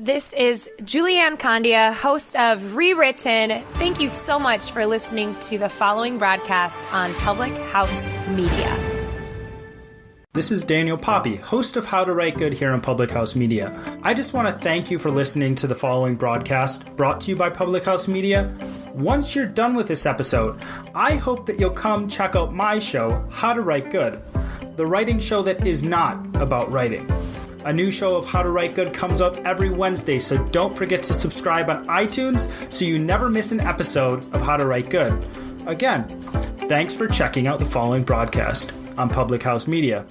This is Julianne Condia, host of Rewritten. Thank you so much for listening to the following broadcast on Public House Media. This is Daniel Poppy, host of How to Write Good here on Public House Media. I just want to thank you for listening to the following broadcast brought to you by Public House Media. Once you're done with this episode, I hope that you'll come check out my show, How to Write Good, the writing show that is not about writing. A new show of How to Write Good comes out every Wednesday, so don't forget to subscribe on iTunes so you never miss an episode of How to Write Good. Again, thanks for checking out the following broadcast on Public House Media.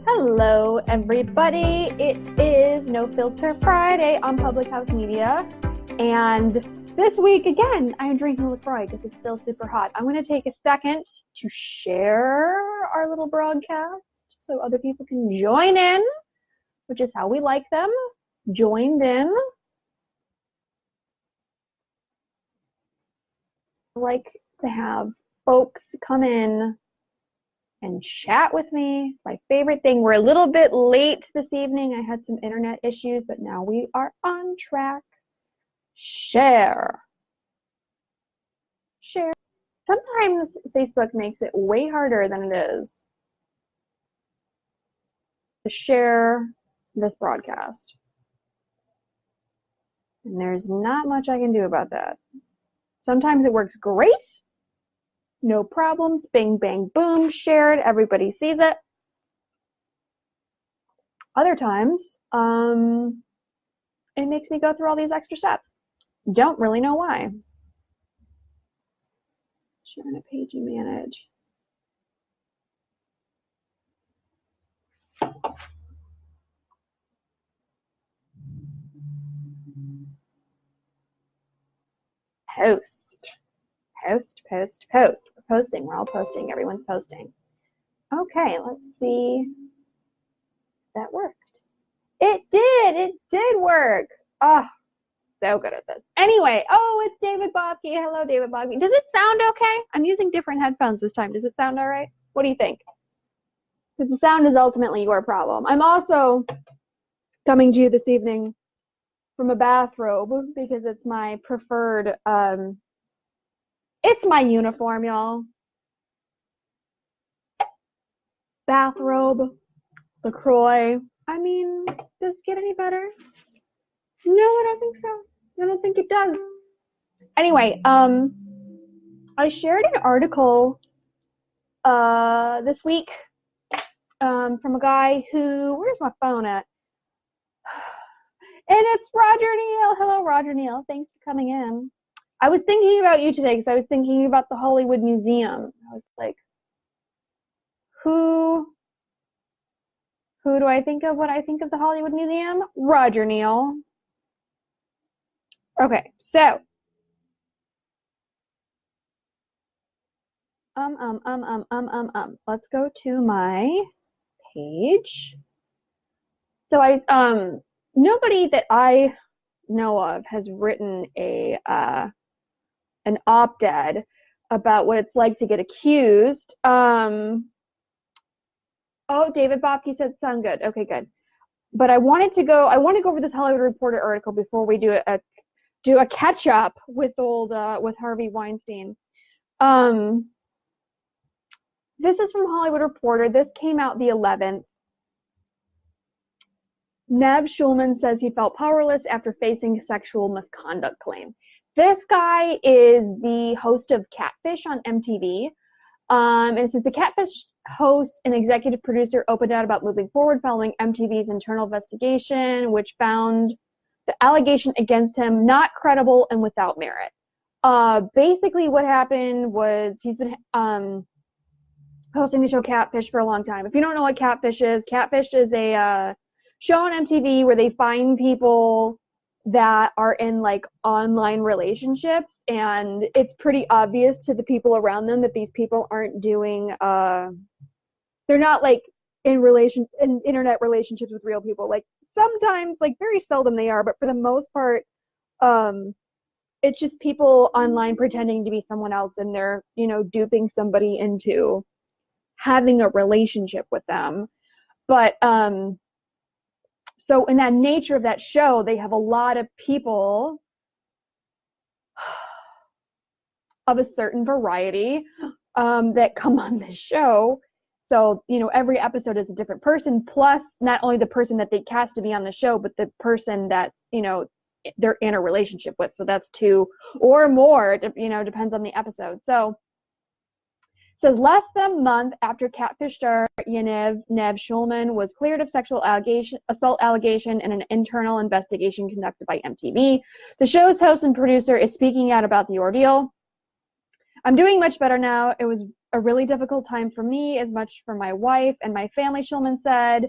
Hello, everybody. It is No Filter Friday on Public House Media. And this week, again, I'm drinking LaCroix because it's still super hot. I'm going to take a second to share our little broadcast so other people can join in, which is how we like them, joined in. I like to have folks come in and chat with me. It's my favorite thing. We're a little bit late this evening. I had some internet issues, but now we are on track. Share. Sometimes Facebook makes it way harder than it is to share this broadcast. And there's not much I can do about that. Sometimes it works great. No problems, bing, bang, boom, shared, everybody sees it. Other times, it makes me go through all these extra steps. Don't really know why. Sharing a page and manage. Post. We're posting. We're all posting. Everyone's posting. Okay, let's see. That worked. It did work. Oh, so good at this. Anyway, it's David Bobke. Hello, David Bobke. Does it sound okay? I'm using different headphones this time. Does it sound all right? What do you think? Because the sound is ultimately your problem. I'm also coming to you this evening from a bathrobe because it's my preferred, it's my uniform, y'all. Bathrobe, LaCroix. I mean, does it get any better? No, I don't think so. I don't think it does. Anyway, I shared an article this week from a guy who, where's my phone at? And it's Roger Neal. Hello, Roger Neal. Thanks for coming in. I was thinking about you today because I was thinking about the Hollywood Museum. I was like, who do I think of when I think of the Hollywood Museum? Roger Neal. Okay, so let's go to my page. So nobody that I know of has written an op-ed about what it's like to get accused. David Bobke said sound good. Okay, good. But I want to go over this Hollywood Reporter article before we do a catch up with with Harvey Weinstein. This is from Hollywood Reporter. This came out the 11th. Nev Schulman says he felt powerless after facing sexual misconduct claim. This guy is the host of Catfish on MTV. And it says the Catfish host and executive producer opened out about moving forward following MTV's internal investigation, which found the allegation against him not credible and without merit. Basically what happened was he's been hosting the show Catfish for a long time. If you don't know what Catfish is a show on MTV where they find people that are in like online relationships, and it's pretty obvious to the people around them that these people aren't doing they're not like in internet relationships with real people. Like sometimes, like very seldom they are, but for the most part, it's just people online pretending to be someone else, and they're, you know, duping somebody into having a relationship with them. But so in that nature of that show, they have a lot of people of a certain variety that come on this show. So, you know, every episode is a different person, plus not only the person that they cast to be on the show, but the person that's, you know, they're in a relationship with. So that's 2 or more, you know, depends on the episode. So it says less than a month after Catfish star Nev Schulman was cleared of assault allegation in an internal investigation conducted by MTV, the show's host and producer is speaking out about the ordeal. I'm doing much better now. It was a really difficult time for me, as much for my wife and my family, Schulman said,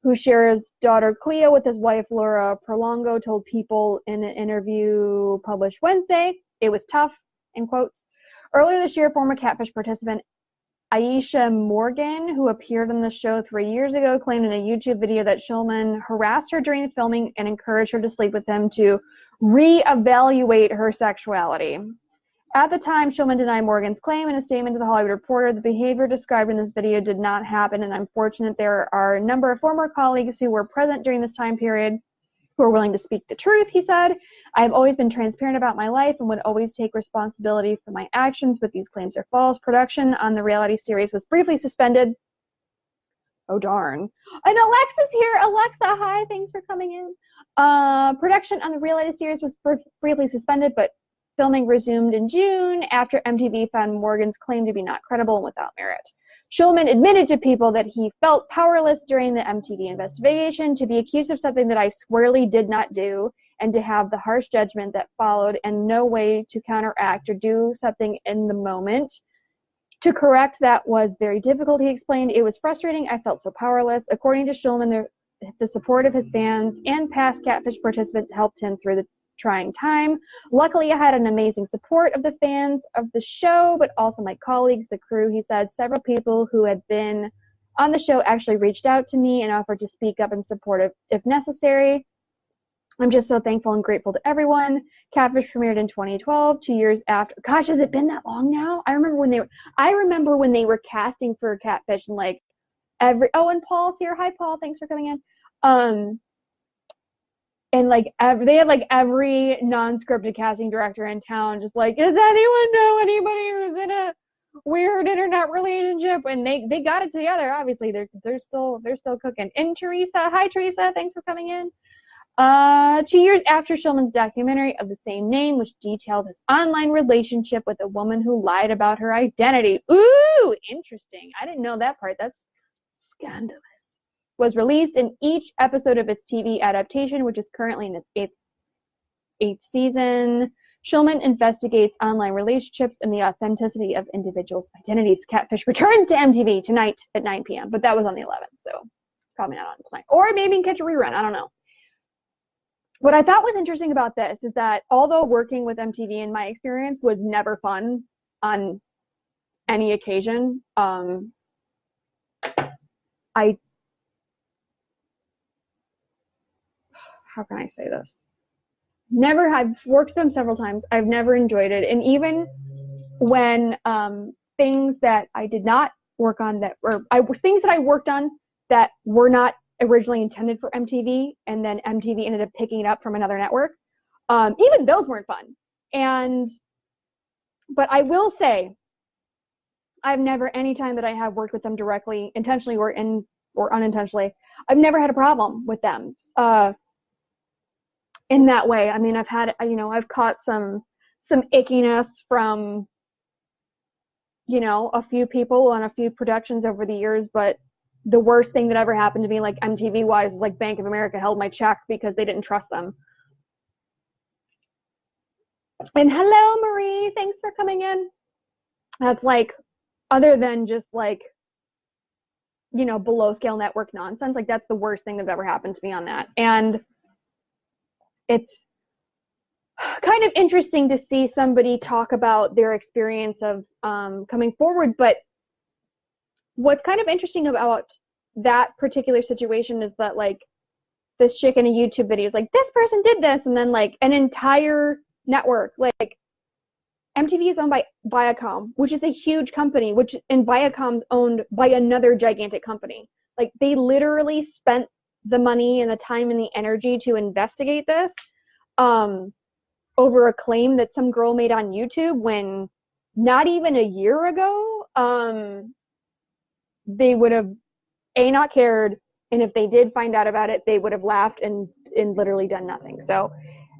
who shares daughter Cleo with his wife Laura Prolongo, told People in an interview published Wednesday. It was tough, in quotes. Earlier this year, former Catfish participant Aisha Morgan, who appeared on the show 3 years ago, claimed in a YouTube video that Schulman harassed her during filming and encouraged her to sleep with him to reevaluate her sexuality. At the time, Schulman denied Morgan's claim in a statement to The Hollywood Reporter. The behavior described in this video did not happen, and I'm fortunate there are a number of former colleagues who were present during this time period who are willing to speak the truth, he said. I have always been transparent about my life and would always take responsibility for my actions, but these claims are false. Production on the reality series was briefly suspended. Oh, darn. And Alexa's here. Alexa, hi. Thanks for coming in. Production on the reality series was briefly suspended, but filming resumed in June after MTV found Morgan's claim to be not credible and without merit. Schulman admitted to People that he felt powerless during the MTV investigation, to be accused of something that I swearly did not do, and to have the harsh judgment that followed and no way to counteract or do something in the moment. To correct that was very difficult, he explained. It was frustrating. I felt so powerless. According to Schulman, the support of his fans and past Catfish participants helped him through the trying time. Luckily, I had an amazing support of the fans of the show, but also my colleagues, the crew, he said. Several people who had been on the show actually reached out to me and offered to speak up and support if necessary. I'm just so thankful and grateful to everyone. Catfish premiered in 2012, 2 years after. Gosh, has it been that long now? I remember when they were casting for Catfish, and like and Paul's here. Hi, Paul. Thanks for coming in. And like they had like every non-scripted casting director in town just like, does anyone know anybody who's in a weird internet relationship? And they got it together, obviously. They're still cooking. And Teresa, hi Teresa, thanks for coming in. 2 years after Schulman's documentary of the same name, which detailed his online relationship with a woman who lied about her identity. Ooh, interesting. I didn't know that part. That's scandalous. Was released in each episode of its TV adaptation, which is currently in its eighth season. Schulman investigates online relationships and the authenticity of individuals' identities. Catfish returns to MTV tonight at 9 p.m., but that was on the 11th, so it's probably not on tonight. Or maybe you can catch a rerun, I don't know. What I thought was interesting about this is that although working with MTV in my experience was never fun on any occasion, how can I say this? I've worked with them several times. I've never enjoyed it. And even when things that I did not work on things that I worked on that were not originally intended for MTV, and then MTV ended up picking it up from another network, even those weren't fun. But I will say, I've never, any time that I have worked with them directly, intentionally or unintentionally, I've never had a problem with them. In that way. I mean, I've caught some ickiness from, a few people on a few productions over the years, but the worst thing that ever happened to me, like MTV wise, is like Bank of America held my check because they didn't trust them. And hello, Marie, thanks for coming in. That's like, other than just like, below scale network nonsense, like that's the worst thing that's ever happened to me on that. And it's kind of interesting to see somebody talk about their experience of coming forward. But what's kind of interesting about that particular situation is that, like, this chick in a YouTube video is like, this person did this, and then, like, an entire network, like, MTV is owned by Viacom, which is a huge company, and Viacom's owned by another gigantic company. Like, they literally spent the money and the time and the energy to investigate this over a claim that some girl made on YouTube when not even a year ago, they would have not cared, and if they did find out about it, they would have laughed and literally done nothing. So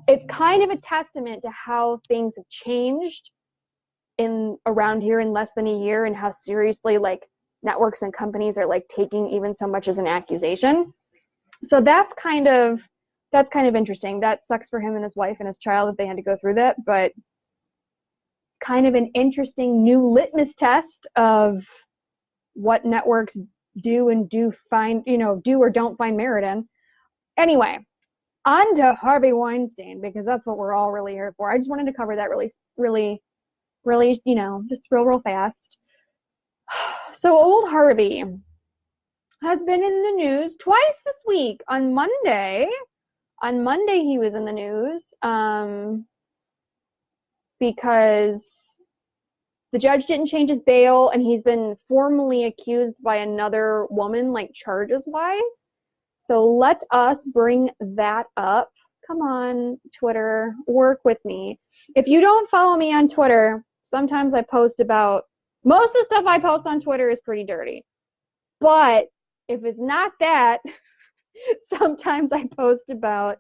it's kind of a testament to how things have changed around here in less than a year, and how seriously, like, networks and companies are, like, taking even so much as an accusation. So that's kind of interesting. That sucks for him and his wife and his child that they had to go through that, but it's kind of an interesting new litmus test of what networks do and do or don't find merit in. Anyway, on to Harvey Weinstein, because that's what we're all really here for. I just wanted to cover that really, just real fast. So old Harvey has been in the news twice this week. On Monday he was in the news because the judge didn't change his bail, and he's been formally accused by another woman, like, charges-wise. So let us bring that up. Come on, Twitter, work with me. If you don't follow me on Twitter, sometimes I post about, most of the stuff I post on Twitter is pretty dirty. But if it's not that, sometimes I post about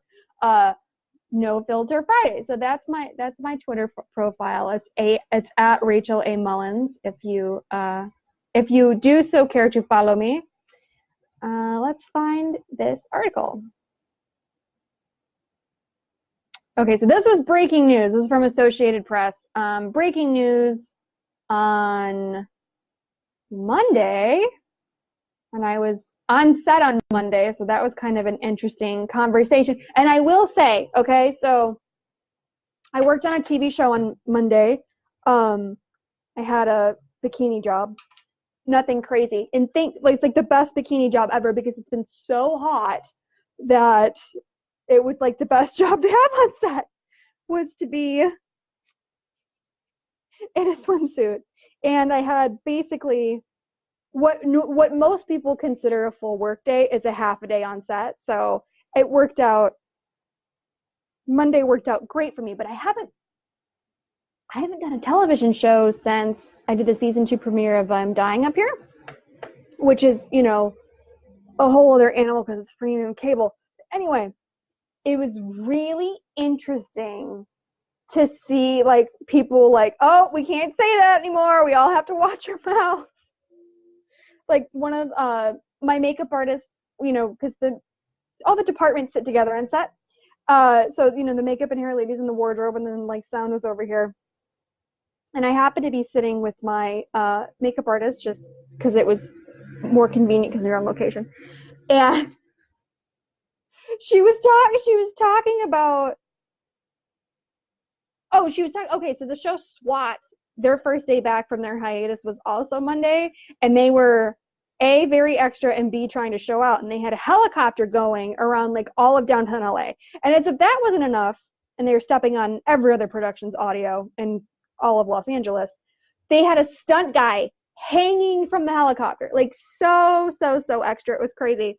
No Filter Friday. So that's my Twitter profile. It's at Rachel A. Mullins. If you do so care to follow me. Let's find this article. Okay, so this was breaking news. This is from Associated Press. Breaking news on Monday, and I was on set on Monday, so that was kind of an interesting conversation. And I will say, okay, so I worked on a TV show on Monday. I had a bikini job. Nothing crazy. And it's like the best bikini job ever, because it's been so hot that it was like the best job to have on set was to be in a swimsuit. And I had basically what most people consider a full work day is a half a day on set. So it worked out. Monday worked out great for me, but I haven't done a television show since I did the season 2 premiere of I'm Dying Up Here, which is, a whole other animal because it's premium cable. Anyway, it was really interesting to see, like, people like, oh, we can't say that anymore. We all have to watch our mouths. Like, one of my makeup artists, because all the departments sit together on set. So, the makeup and hair ladies in the wardrobe, and then, like, sound was over here. And I happened to be sitting with my makeup artist just because it was more convenient because we were on location. And she was talking about, okay, so the show SWAT, their first day back from their hiatus was also Monday, and they were A, very extra, and B, trying to show out, and they had a helicopter going around, like, all of downtown LA. And as if that wasn't enough, and they were stepping on every other production's audio and all of Los Angeles, they had a stunt guy hanging from the helicopter, like, so extra. It was crazy.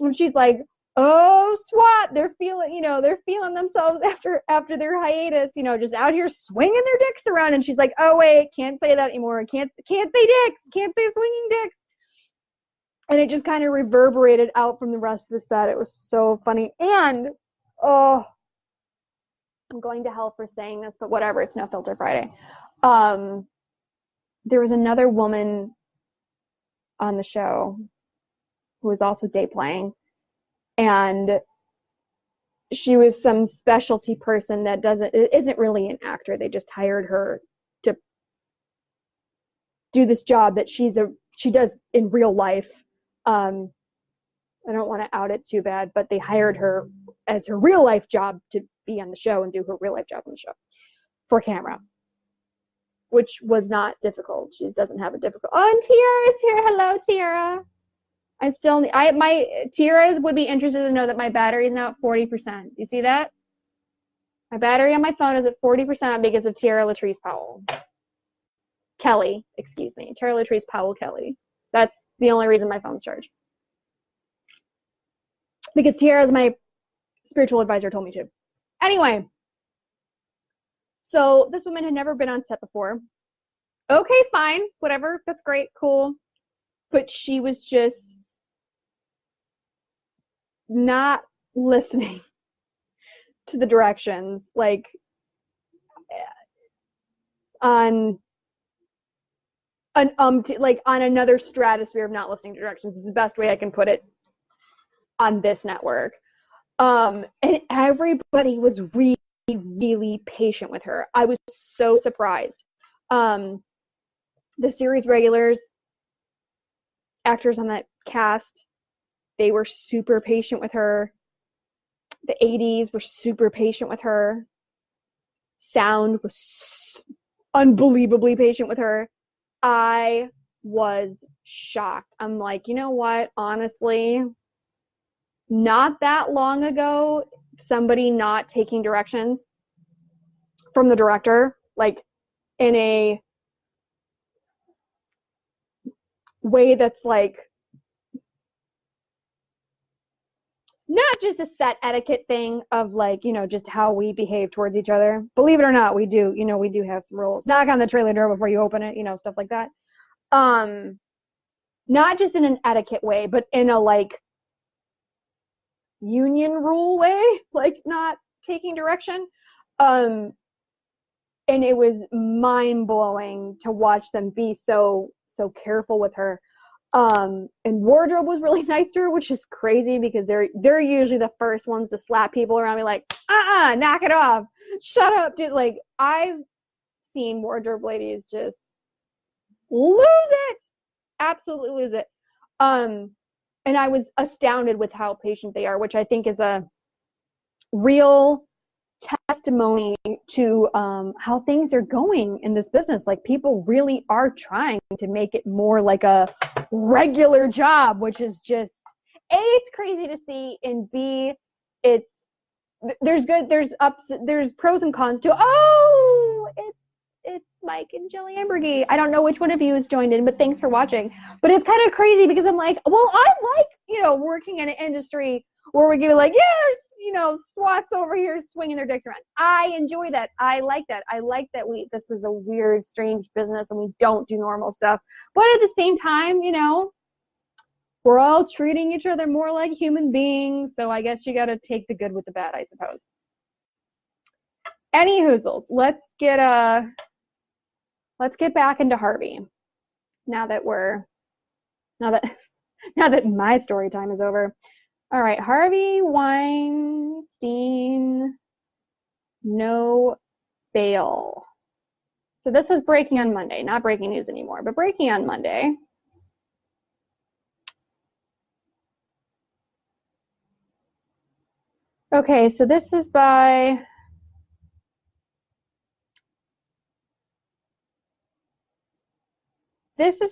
And she's like, oh, SWAT, they're feeling themselves after their hiatus, just out here swinging their dicks around. And she's like, oh wait, can't say that anymore. Can't say dicks, can't say swinging dicks. And it just kind of reverberated out from the rest of the set. It was so funny. And I'm going to hell for saying this, but whatever, it's No Filter Friday. There was another woman on the show who was also day playing, and she was some specialty person that isn't really an actor. They just hired her to do this job that she does in real life. I don't want to out it too bad, but they hired her as her real life job to be on the show and do her real life job on the show for camera, which was not difficult. She doesn't have a difficult. Oh, and Tiara is here. Hello, Tiara. My tiaras would be interested to know that my battery is now at 40%. You see that? My battery on my phone is at 40% because of Tiara Latrice Kelly, excuse me. Tiara Latrice Powell Kelly. That's the only reason my phone's charged. Because Tiara, as my spiritual advisor, told me to. Anyway, so this woman had never been on set before. Okay, fine, whatever, that's great, cool. But she was just not listening to the directions, like on another stratosphere of not listening to directions is the best way I can put it on this network. And everybody was really, really patient with her. I was so surprised. The series regulars, actors on that cast, they were super patient with her. The 80s were super patient with her. Sound was unbelievably patient with her. I was shocked. I'm like, you know what? Honestly, not that long ago, somebody not taking directions from the director, like in a way that's like not just a set etiquette thing of like, you know, just how we behave towards each other. Believe it or not, we do, you know, we do have some rules. Knock on the trailer door before you open it, you know, stuff like that. Not just in an etiquette way, but in a like union rule way, like not taking direction. And it was mind-blowing to watch them be so careful with her. And wardrobe was really nice to her, which is crazy because they're usually the first ones to slap people around me like, knock it off, shut up, dude. Like, I've seen wardrobe ladies just lose it, absolutely lose it. And I was astounded with how patient they are, which I think is a real testimony to how things are going in this business. Like, people really are trying to make it more like a regular job, which is just A, it's crazy to see, and B, there's pros and cons to it's Mike and Jilly Ambergy. I don't know which one of you has joined in, but thanks for watching. But it's kind of crazy because I'm like, well, I like, you know, working in an industry where we give like, yeah, you know, swats over here swinging their dicks around. I enjoy that. I like that. I like that this is a weird, strange business and we don't do normal stuff. But at the same time, you know, we're all treating each other more like human beings. So I guess you got to take the good with the bad, I suppose. Any hoozles, let's get back into Harvey. Now that my story time is over. All right, Harvey Weinstein, no bail. So this was breaking on Monday, not breaking news anymore, but breaking on Monday. Okay, so this is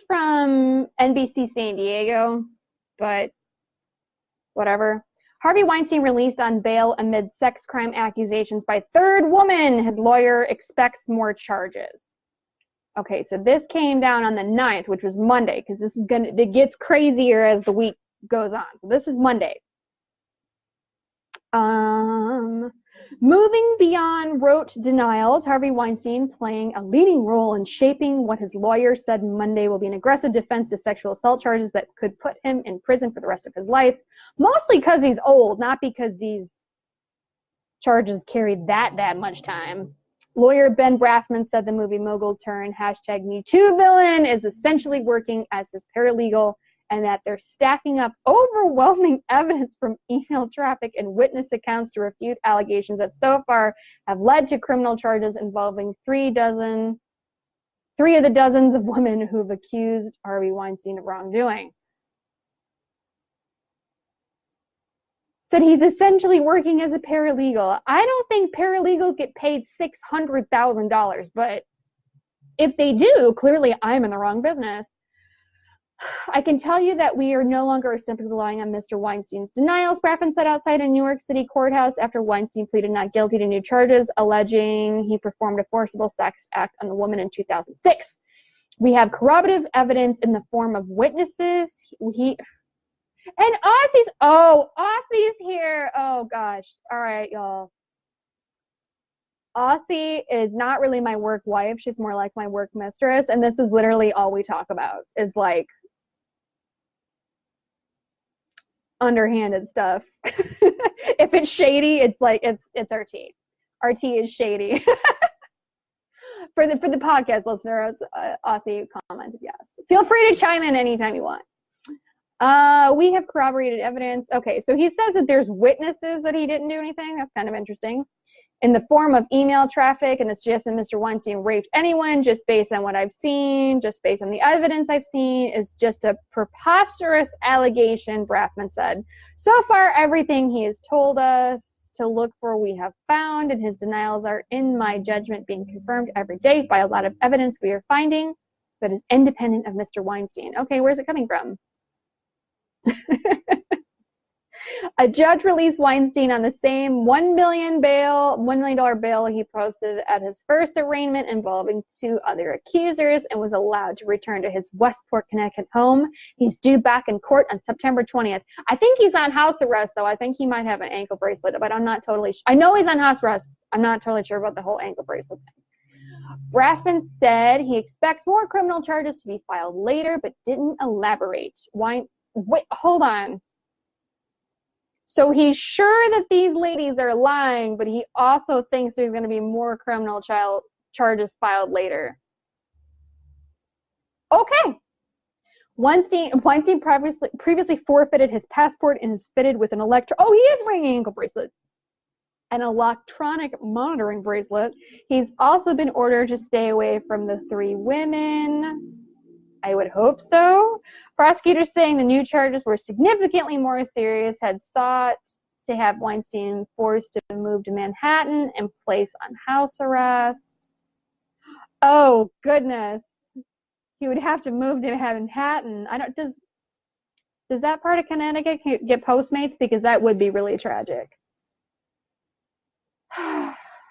from NBC San Diego, but whatever. Harvey Weinstein released on bail amid sex crime accusations by third woman. His lawyer expects more charges. Okay, so this came down on the 9th, which was Monday, because it gets crazier as the week goes on. So this is Monday. Moving beyond rote denials, Harvey Weinstein playing a leading role in shaping what his lawyer said Monday will be an aggressive defense to sexual assault charges that could put him in prison for the rest of his life, mostly because he's old, not because these charges carried that much time. Lawyer Ben Brafman said the movie mogul turned #MeToo villain is essentially working as his paralegal, and that they're stacking up overwhelming evidence from email traffic and witness accounts to refute allegations that so far have led to criminal charges involving three of the dozens of women who've accused Harvey Weinstein of wrongdoing. Said he's essentially working as a paralegal. I don't think paralegals get paid $600,000, but if they do, clearly I'm in the wrong business. I can tell you that we are no longer simply relying on Mr. Weinstein's denials, Braffin said outside a New York City courthouse after Weinstein pleaded not guilty to new charges, alleging he performed a forcible sex act on the woman in 2006. We have corroborative evidence in the form of witnesses. And Aussie's here. Oh, gosh. All right, y'all. Aussie is not really my work wife. She's more like my work mistress. And this is literally all we talk about is like underhanded stuff. If it's shady, it's like it's RT. RT is shady. For the podcast listeners, Aussie commented yes. Feel free to chime in anytime you want. We have corroborated evidence. Okay, so he says that there's witnesses that he didn't do anything. That's kind of interesting. In the form of email traffic, and it's just that Mr. Weinstein raped anyone just based on what I've seen, just based on the evidence I've seen, is just a preposterous allegation, Braffman said. So far, everything he has told us to look for we have found, and his denials are, in my judgment, being confirmed every day by a lot of evidence we are finding that is independent of Mr. Weinstein. Okay, where's it coming from? A judge released Weinstein on the same $1 million bail he posted at his first arraignment involving 2 other accusers and was allowed to return to his Westport, Connecticut home. He's due back in court on September 20th. I think he's on house arrest, though. I think he might have an ankle bracelet, but I'm not totally sure. I know he's on house arrest. I'm not totally sure about the whole ankle bracelet thing. Braffin said he expects more criminal charges to be filed later, but didn't elaborate. Wait, hold on. So he's sure that these ladies are lying, but he also thinks there's going to be more criminal charges filed later. Okay. Weinstein previously forfeited his passport and is fitted with an he is wearing an ankle bracelet. An electronic monitoring bracelet. He's also been ordered to stay away from the 3 women. I would hope so. Prosecutors saying the new charges were significantly more serious, had sought to have Weinstein forced to move to Manhattan and placed on house arrest. Oh, goodness. He would have to move to Manhattan. Does that part of Connecticut get Postmates? Because that would be really tragic.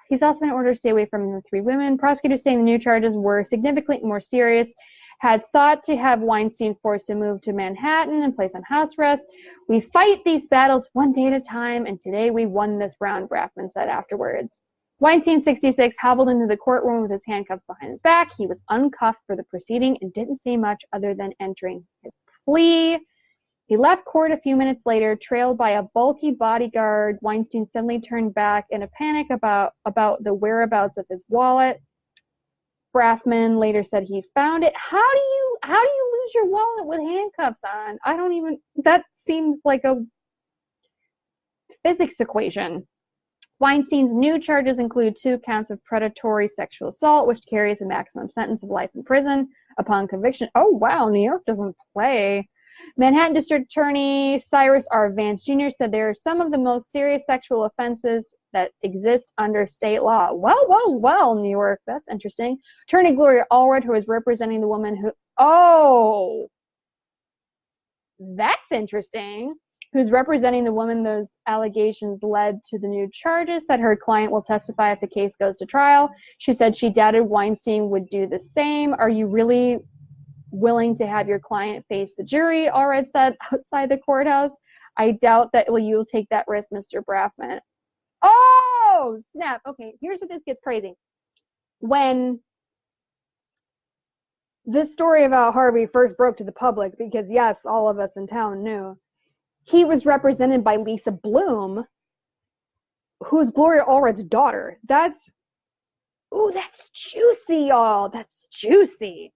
He's also been ordered to stay away from the 3 women. Prosecutors saying the new charges were significantly more serious, had sought to have Weinstein forced to move to Manhattan and placed on house arrest. We fight these battles one day at a time, and today we won this round, Braffman said afterwards. Weinstein, 66, hobbled into the courtroom with his handcuffs behind his back. He was uncuffed for the proceeding and didn't say much other than entering his plea. He left court a few minutes later, trailed by a bulky bodyguard. Weinstein suddenly turned back in a panic about the whereabouts of his wallet. Braffman later said he found it. How do you lose your wallet with handcuffs on? That seems like a physics equation. Weinstein's new charges include 2 counts of predatory sexual assault, which carries a maximum sentence of life in prison upon conviction. Oh, wow, New York doesn't play. Manhattan District Attorney Cyrus R. Vance Jr. said there are some of the most serious sexual offenses that exist under state law. Well, New York, that's interesting. Attorney Gloria Allred, who is representing the woman that's interesting, who's representing the woman those allegations led to the new charges, said her client will testify if the case goes to trial. She said she doubted Weinstein would do the same. Are you really willing to have your client face the jury? Allred said outside the courthouse. I doubt that you'll take that risk, Mr. Braffman. Oh, snap. Okay, here's where this gets crazy. When this story about Harvey first broke to the public, because yes, all of us in town knew, he was represented by Lisa Bloom, who's Gloria Allred's daughter. That's juicy, y'all. That's juicy.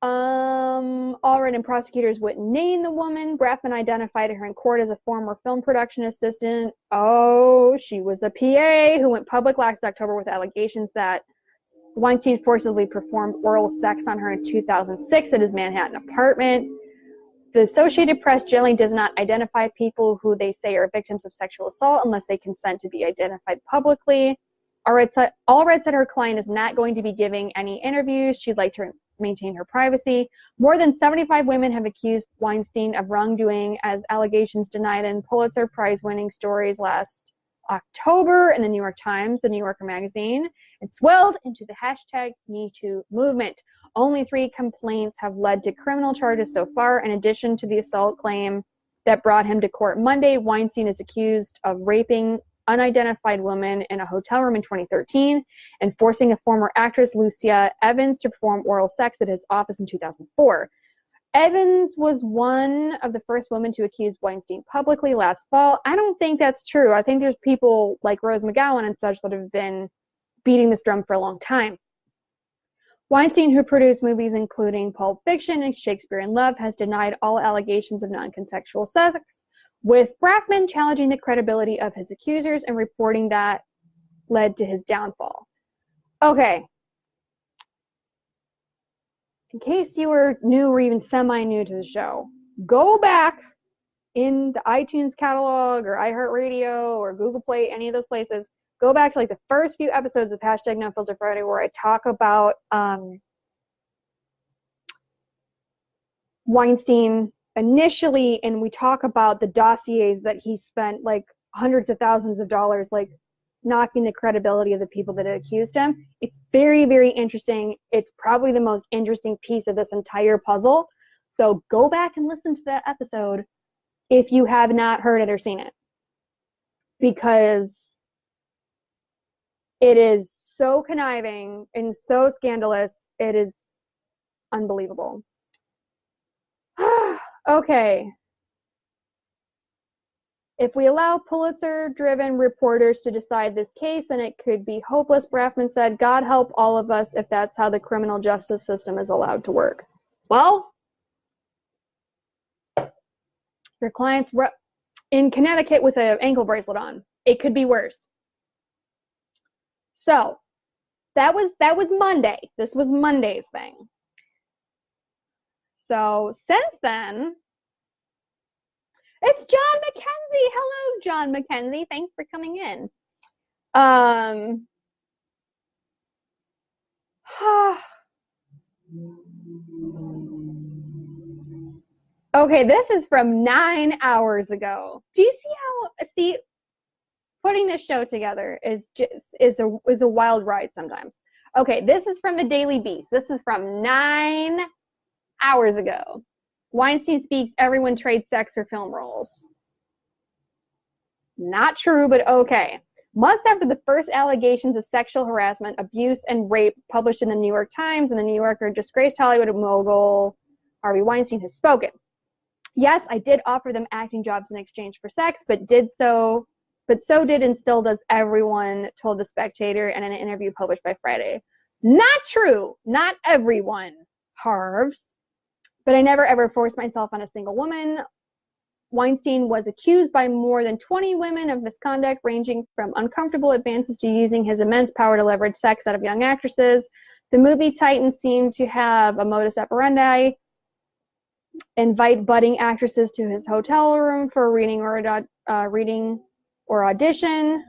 Allred and prosecutors wouldn't name the woman. Braffman identified her in court as a former film production assistant. Oh, she was a PA who went public last October with allegations that Weinstein forcibly performed oral sex on her in 2006 at his Manhattan apartment. The Associated Press generally does not identify people who they say are victims of sexual assault unless they consent to be identified publicly. Allred said her client is not going to be giving any interviews. She'd like to maintain her privacy. More than 75 women have accused Weinstein of wrongdoing, as allegations denied in Pulitzer Prize-winning stories last October in the New York Times, the New Yorker magazine. It swelled into the hashtag #MeToo movement. Only 3 complaints have led to criminal charges so far. In addition to the assault claim that brought him to court Monday, Weinstein is accused of raping unidentified woman in a hotel room in 2013 and forcing a former actress, Lucia Evans, to perform oral sex at his office in 2004. Evans was one of the first women to accuse Weinstein publicly last fall. I don't think that's true. I think there's people like Rose McGowan and such that have been beating this drum for a long time. Weinstein, who produced movies including Pulp Fiction and Shakespeare in Love, has denied all allegations of non-consensual sex, with Brackman challenging the credibility of his accusers and reporting that led to his downfall. Okay. In case you were new or even semi-new to the show, go back in the iTunes catalog or iHeartRadio or Google Play, any of those places. Go back to like the first few episodes of hashtag No Filter Friday, where I talk about Weinstein initially, and we talk about the dossiers that he spent like hundreds of thousands of dollars like knocking the credibility of the people that had accused him. It's very, very interesting. It's probably the most interesting piece of this entire puzzle. So go back and listen to that episode if you have not heard it or seen it, because it is so conniving and so scandalous. It is unbelievable. Okay. If we allow Pulitzer-driven reporters to decide this case, then it could be hopeless, Brackman said. God help all of us if that's how the criminal justice system is allowed to work. Well, your client's in Connecticut with an ankle bracelet on. It could be worse. So that was Monday. This was Monday's thing. So since then, it's John McKenzie. Hello, John McKenzie. Thanks for coming in. Okay, this is from 9 hours ago. Do you see putting this show together is a wild ride sometimes. Okay, this is from the Daily Beast. This is from 9 hours ago. Weinstein speaks, everyone trades sex for film roles. Not true, but okay. Months after the first allegations of sexual harassment, abuse, and rape published in the New York Times and the New Yorker, disgraced Hollywood mogul Harvey Weinstein has spoken. Yes, I did offer them acting jobs in exchange for sex, but so did and still does everyone, told The Spectator in an interview published by Friday. Not true. Not everyone, Harves. But I never ever forced myself on a single woman. Weinstein was accused by more than 20 women of misconduct, ranging from uncomfortable advances to using his immense power to leverage sex out of young actresses. The movie titan seemed to have a modus operandi: invite budding actresses to his hotel room for a reading or audition,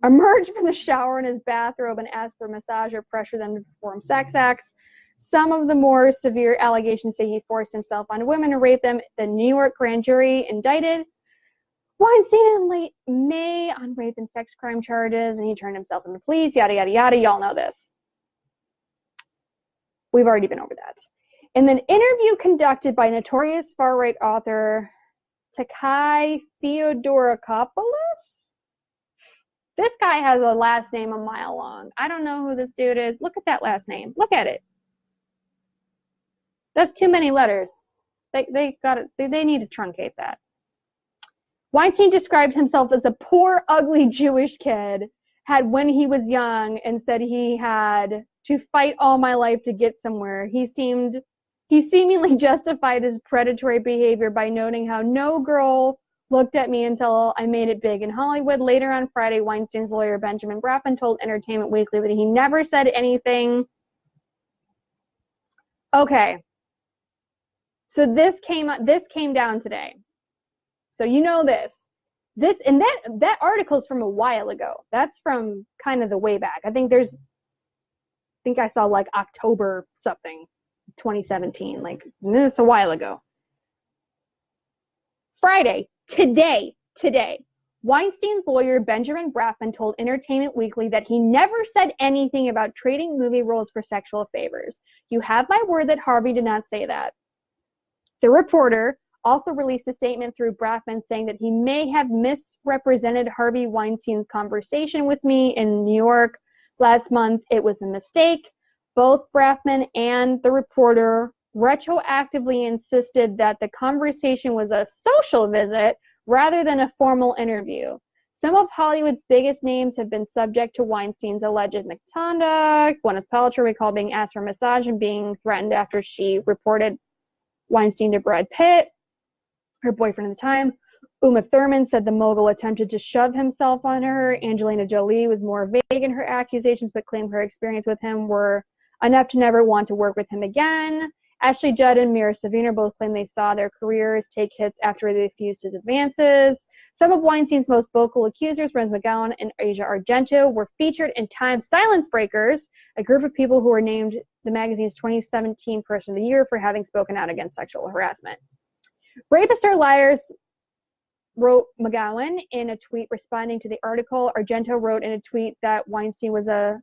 emerge from the shower in his bathrobe and ask for a massage or pressure them to perform sex acts. Some of the more severe allegations say he forced himself on women to rape them. The New York grand jury indicted Weinstein in late May on rape and sex crime charges, and he turned himself in the police, yada, yada, yada. Y'all know this. We've already been over that. In an interview conducted by notorious far-right author Takai Theodorakopoulos, this guy has a last name a mile long. I don't know who this dude is. Look at that last name. Look at it. That's too many letters. They need to truncate that. Weinstein described himself as a poor, ugly Jewish kid, had when he was young, and said he had to fight all my life to get somewhere. He seemingly justified his predatory behavior by noting how no girl looked at me until I made it big in Hollywood. Later on Friday, Weinstein's lawyer Benjamin Brackman told Entertainment Weekly that he never said anything. Okay. So this came down today. So you know this. And that article is from a while ago. That's from kind of the way back. I think I saw like October something. 2017. Like, this a while ago. Friday, today, Weinstein's lawyer Benjamin Braffman told Entertainment Weekly that he never said anything about trading movie roles for sexual favors. You have my word that Harvey did not say that. The reporter also released a statement through Braffman saying that he may have misrepresented Harvey Weinstein's conversation with me in New York last month. It was a mistake. Both Braffman and the reporter retroactively insisted that the conversation was a social visit rather than a formal interview. Some of Hollywood's biggest names have been subject to Weinstein's alleged misconduct. Gwyneth Paltrow recalled being asked for a massage and being threatened after she reported Weinstein to Brad Pitt, her boyfriend at the time. Uma Thurman said the mogul attempted to shove himself on her. Angelina Jolie was more vague in her accusations, but claimed her experience with him were enough to never want to work with him again. Ashley Judd and Mira Sorvino both claim they saw their careers take hits after they refused his advances. Some of Weinstein's most vocal accusers, Rose McGowan and Asia Argento, were featured in Time's Silence Breakers, a group of people who were named the magazine's 2017 Person of the Year for having spoken out against sexual harassment. Rapists are liars, wrote McGowan in a tweet responding to the article. Argento wrote in a tweet that Weinstein was a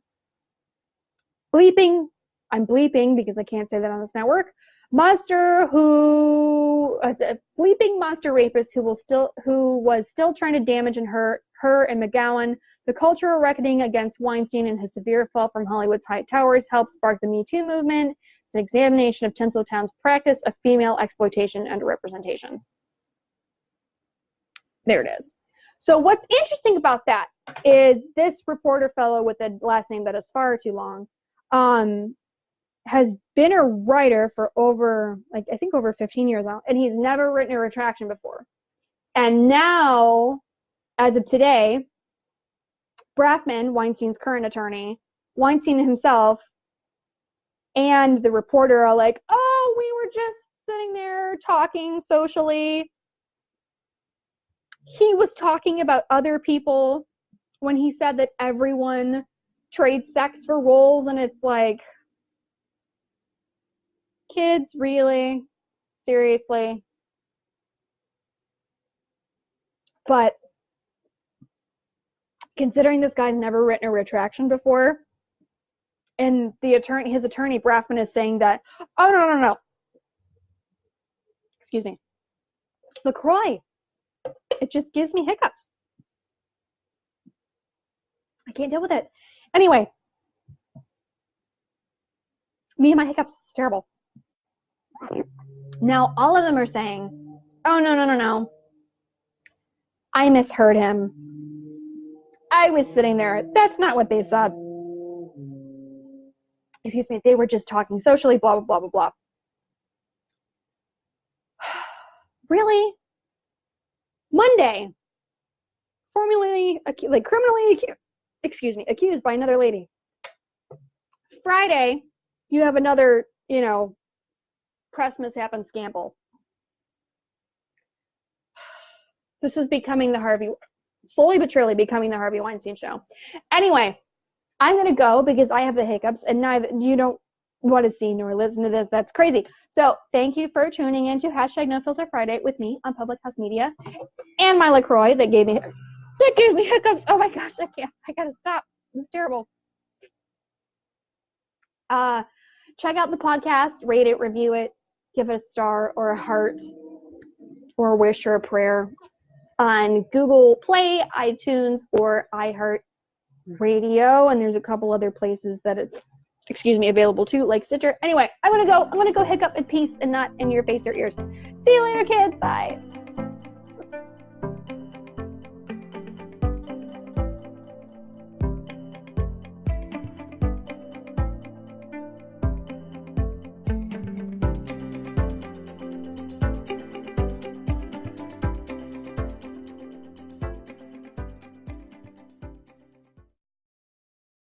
I'm bleeping because I can't say that on this network, monster who was a bleeping monster rapist who was still trying to damage and hurt her and McGowan. The cultural reckoning against Weinstein and his severe fall from Hollywood's high towers helped spark the Me Too movement. It's an examination of Tinseltown's practice of female exploitation and underrepresentation. There it is. So what's interesting about that is this reporter fellow with a last name that is far too long has been a writer for over 15 years now, and he's never written a retraction before. And now, as of today, Braffman, Weinstein's current attorney, Weinstein himself, and the reporter are like, oh, we were just sitting there talking socially. He was talking about other people when he said that everyone trades sex for roles, and it's like, kids, really? Seriously? But considering this guy's never written a retraction before, and his attorney, Braffman, is saying that, oh, no. Excuse me. LaCroix. It just gives me hiccups. I can't deal with it. Anyway. Me and my hiccups, it's terrible. Now, all of them are saying, oh, no. I misheard him. I was sitting there. That's not what they said. Excuse me. They were just talking socially, blah, blah, blah, blah, blah. Really? Monday, criminally accused by another lady. Friday, you have another, press mishap and scandal. This is slowly but surely becoming the Harvey Weinstein Show. Anyway, I'm going to go because I have the hiccups, and neither you don't want to see nor listen to this. That's crazy. So thank you for tuning into #NoFilterFriday with me on Public House Media and my LaCroix that gave me hiccups. Oh my gosh, I gotta stop. This is terrible. Check out the podcast, rate it, review it, give it a star or a heart or a wish or a prayer on Google Play, iTunes, or iHeart Radio. And there's a couple other places that it's available too, like Stitcher. Anyway, I'm gonna go hiccup in peace and not in your face or ears. See you later, kids. Bye.